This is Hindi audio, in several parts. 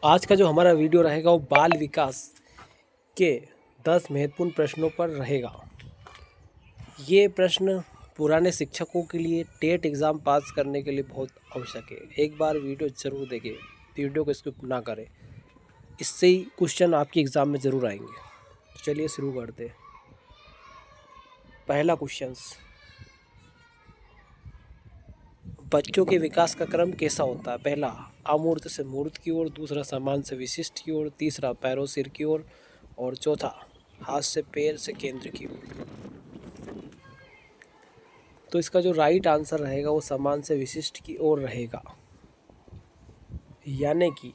आज का जो हमारा वीडियो रहेगा वो बाल विकास के 10 महत्वपूर्ण प्रश्नों पर रहेगा। ये प्रश्न पुराने शिक्षकों के लिए टेट एग्ज़ाम पास करने के लिए बहुत आवश्यक है। एक बार वीडियो ज़रूर देखें, वीडियो को स्किप ना करें, इससे ही क्वेश्चन आपके एग्ज़ाम में ज़रूर आएंगे। चलिए शुरू करते हैं। पहला क्वेश्चन, बच्चों के विकास का क्रम कैसा होता है? पहला, अमूर्त से मूर्त की ओर, दूसरा समान से विशिष्ट की ओर, तीसरा पैरों सिर की ओर और चौथा हाथ से पैर से केंद्र की ओर। तो इसका जो राइट आंसर रहेगा वो समान से विशिष्ट की ओर रहेगा। यानी कि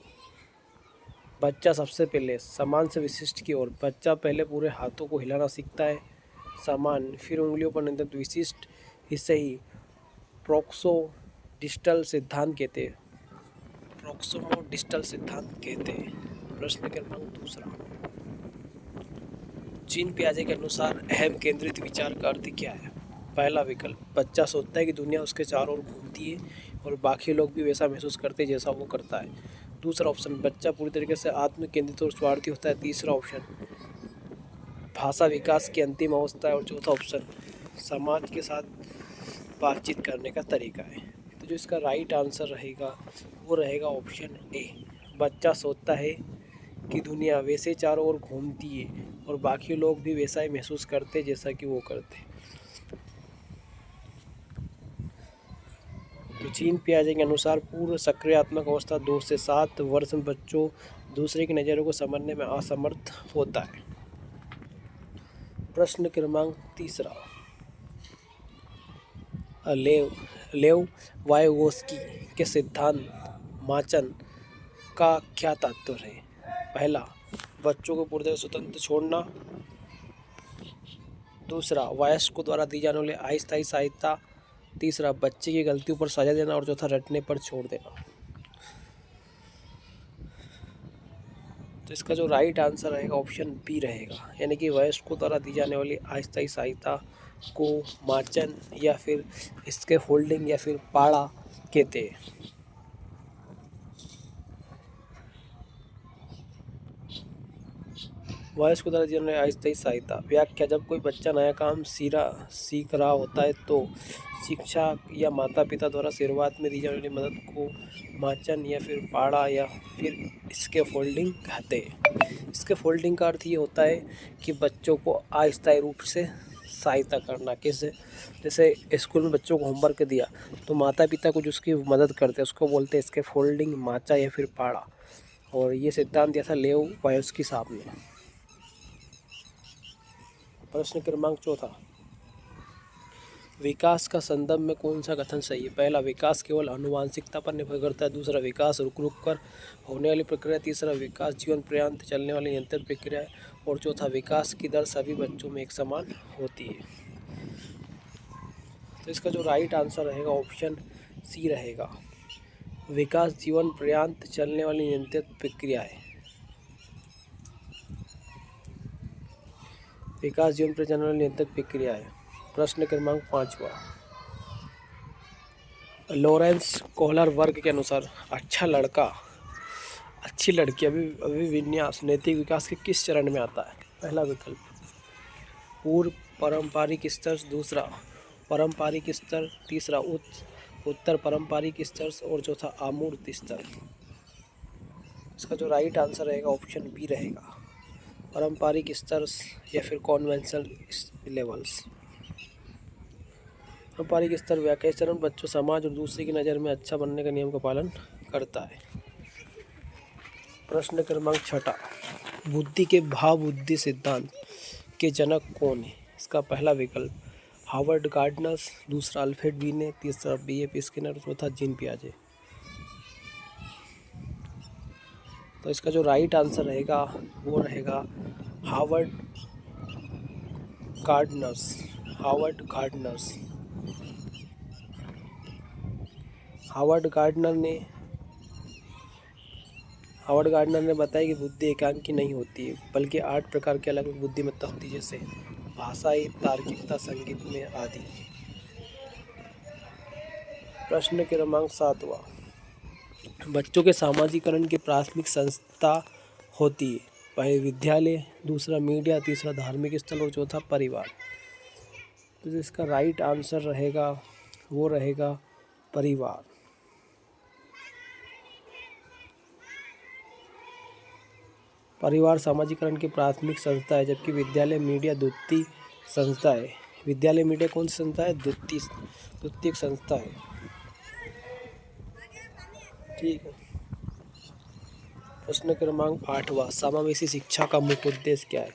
बच्चा सबसे पहले समान से विशिष्ट की ओर, बच्चा पहले पूरे हाथों को हिलाना सीखता है समान, फिर उंगलियों पर नियंत्रित विशिष्ट, इसे ही प्रोक्सोडिस्टल सिद्धांत कहते हैं। प्रोक्सोमोडिस्टल सिद्धांत कहते हैं। प्रश्न क्रमांक दूसरा, जीन पियाजे के अनुसार अहम केंद्रित विचार का अर्थ क्या है? पहला विकल्प, बच्चा सोचता है कि दुनिया उसके चारों ओर घूमती है और बाकी लोग भी वैसा महसूस करते हैं जैसा वो करता है। दूसरा ऑप्शन, बच्चा पूरी तरीके से आत्म केंद्रित और स्वार्थी होता है। तीसरा ऑप्शन, भाषा विकास की अंतिम अवस्था है। और चौथा ऑप्शन, समाज के साथ बातचीत करने का तरीका है। तो जो इसका राइट आंसर रहेगा वो रहेगा ऑप्शन ए, बच्चा सोचता है कि दुनिया वैसे चारों ओर घूमती है और बाकी लोग भी वैसा ही महसूस करते जैसा कि वो करते। तो जीन पियाजे के अनुसार पूर्व सक्रियात्मक अवस्था 2 से 7 वर्ष में बच्चों दूसरे की नज़रों को समझने में असमर्थ होता है। प्रश्न क्रमांक तीसरा, लेव वायगोस्की के सिद्धांत माचन का क्या तात्पर्य है? पहला, बच्चों को पूरी तरह स्वतंत्र छोड़ना। दूसरा, वयस्कों द्वारा दी जाने वाली अस्थायी सहायता। तीसरा, बच्चे की गलतियों पर सजा देना। और चौथा, रटने पर छोड़ देना। तो इसका जो राइट आंसर रहेगा ऑप्शन बी रहेगा, यानी कि वयस्कों द्वारा दी जाने वाली अस्थायी सहायता को माचन या फिर इसके फोल्डिंग या फिर पाड़ा कहते हैं। वयस्क द्वारा दी जाने वाली अस्थायी सहायता। व्याख्या, जब कोई बच्चा नया काम सीख रहा होता है तो शिक्षक या माता पिता द्वारा शुरुआत में दी जाने वाली मदद को माचन या फिर पाड़ा या फिर इसके फोल्डिंग कहते हैं। इसके फोल्डिंग का अर्थ ये होता है कि बच्चों को अस्थायी रूप से सहायता करना। कैसे? जैसे स्कूल में बच्चों को होमवर्क दिया तो माता पिता को जो उसकी मदद करते हैं उसको बोलते हैं इसके फोल्डिंग, माचा या फिर पाड़ा। और ये सिद्धांत दिया था लेव वायस्की साहब ने। प्रश्न क्रमांक चौथा, विकास का संदर्भ में कौन सा कथन सही है? पहला, विकास केवल आनुवंशिकता पर निर्भर करता है। दूसरा, विकास रुक कर होने वाली प्रक्रिया। तीसरा, विकास जीवन पर्यंत चलने वाली निरंतर प्रक्रिया है। और चौथा, विकास की दर सभी बच्चों में एक समान होती है। तो इसका जो राइट आंसर रहेगा ऑप्शन सी रहेगा, विकास जीवन पर्यंत चलने वाली निरंतर प्रक्रिया है। विकास जीवन पर चलने वाली निरंतर प्रक्रिया है। प्रश्न क्रमांक 5वां, लॉरेंस कोहलर वर्ग के अनुसार अच्छा लड़का, अच्छी लड़की अभिविन्यास नैतिक विकास के किस चरण में आता है? पहला विकल्प, पूर्व पारंपरिक स्तर। दूसरा, पारंपरिक स्तर। तीसरा, उत्तर पारंपरिक स्तर। और चौथा, अमूर्त स्तर। इसका जो राइट आंसर रहेगा ऑप्शन बी रहेगा, पारंपरिक स्तर या फिर कॉन्वेंशनल लेवल्स। पारंपरिक स्तर व्याख्या चरण बच्चों, समाज और दूसरे की नज़र में अच्छा बनने के नियम का पालन करता है। प्रश्न क्रमांक 6, बुद्धि के भाव बुद्धि सिद्धांत के जनक कौन है? इसका पहला विकल्प हार्वर्ड गार्डनर, दूसरा अल्फ्रेड बीने, तीसरा B.F. स्किनर, चौथा जीन पियाजे। तो इसका जो राइट आंसर रहेगा वो रहेगा हार्वर्ड गार्डनर्स। हार्वर्ड गार्डनर ने बताया कि बुद्धि एकांकी नहीं होती है, बल्कि 8 प्रकार की अलग अलग बुद्धिमत्ता होती है, जैसे भाषाई, तार्किकता, संगीत में आदि। प्रश्न क्रमांक 7वां, बच्चों के सामाजिकरण की प्राथमिक संस्था होती है? पहले विद्यालय, दूसरा मीडिया, तीसरा धार्मिक स्थल और चौथा परिवार। तो जो इसका राइट आंसर रहेगा वो रहेगा परिवार। परिवार सामाजिकरण की प्राथमिक संस्था है, जबकि विद्यालय मीडिया द्वितीय संस्था है। विद्यालय मीडिया कौन सी संस्था है? द्वितीय संस्था है। ठीक है। प्रश्न क्रमांक 8वां, समावेशी शिक्षा का मुख्य उद्देश्य क्या है?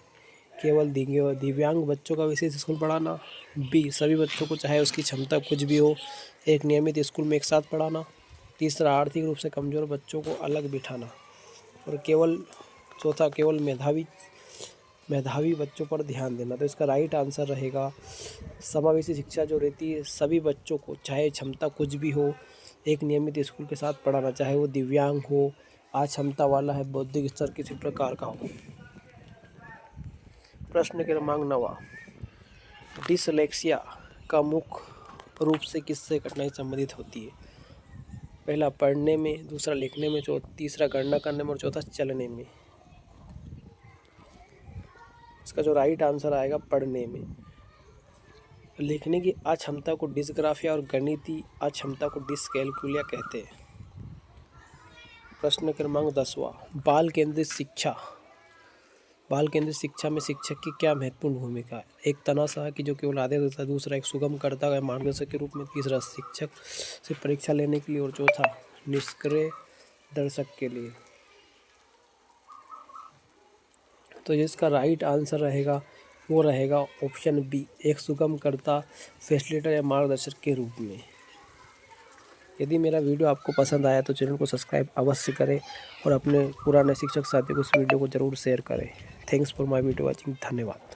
केवल दिव्यांग बच्चों का विशेष स्कूल पढ़ाना, बी सभी बच्चों को चाहे उसकी क्षमता कुछ भी हो एक नियमित स्कूल में एक साथ पढ़ाना, तीसरा आर्थिक रूप से कमज़ोर बच्चों को अलग बिठाना, और चौथा केवल मेधावी बच्चों पर ध्यान देना। तो इसका राइट आंसर रहेगा समावेशी शिक्षा जो रहती है सभी बच्चों को चाहे क्षमता कुछ भी हो एक नियमित स्कूल के साथ पढ़ाना, चाहे वो दिव्यांग हो, अक्षमता वाला है, बौद्धिक स्तर किसी प्रकार का हो। प्रश्न क्रमांक 9, डिसलेक्सिया का मुख्य रूप से किससे कठिनाई संबंधित होती है? पहला पढ़ने में, दूसरा लिखने में, तीसरा गणना करने में और चौथा चलने में। इसका जो राइट आंसर आएगा पढ़ने में। लिखने की अक्षमता को डिस्ग्राफिया और गणितीय अक्षमता को डिसकैल्कुलिया कहते हैं। प्रश्न क्रमांक 10वां, बाल केंद्रित शिक्षा में शिक्षक की क्या महत्वपूर्ण भूमिका है? एक तनाशाह की जो केवल आदेश देता है, दूसरा एक सुगमकर्ता है मार्गदर्शक के रूप में, तीसरा शिक्षक से परीक्षा लेने के लिए और चौथा निष्क्रिय दर्शक के लिए। तो जिसका राइट आंसर रहेगा वो रहेगा ऑप्शन बी, एक सुगमकर्ता, फैसिलिटेटर या मार्गदर्शक के रूप में। यदि मेरा वीडियो आपको पसंद आया तो चैनल को सब्सक्राइब अवश्य करें और अपने पुराने शिक्षक साथियों को इस वीडियो को ज़रूर शेयर करें। Thanks for my video watching. धन्यवाद।